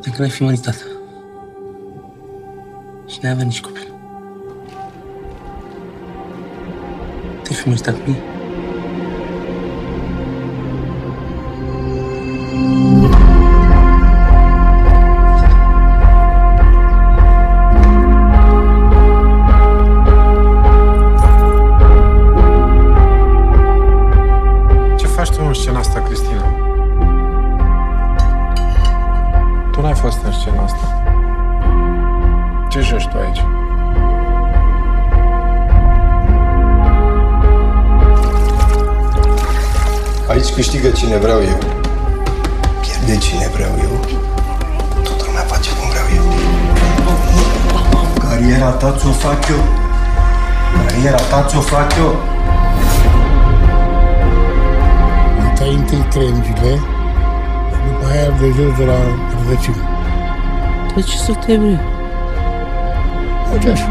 Dacă n-ai fi măritat și n-ai avea nici copil, te-ai fi măritat mie? Ce faci tu în scena asta, Cristina? Tu n-ai fost în scena asta. Ce joci tu aici? Aici câștigă cine vreau eu. Pierde cine vreau eu. Toată lumea face cum vreau eu. Cariera ta ți-o fac eu. Cariera ta ți-o fac eu. Îmi tai întâi crengile și după aia de jos de la rădăcină. De ce să te vrei? Uite așa.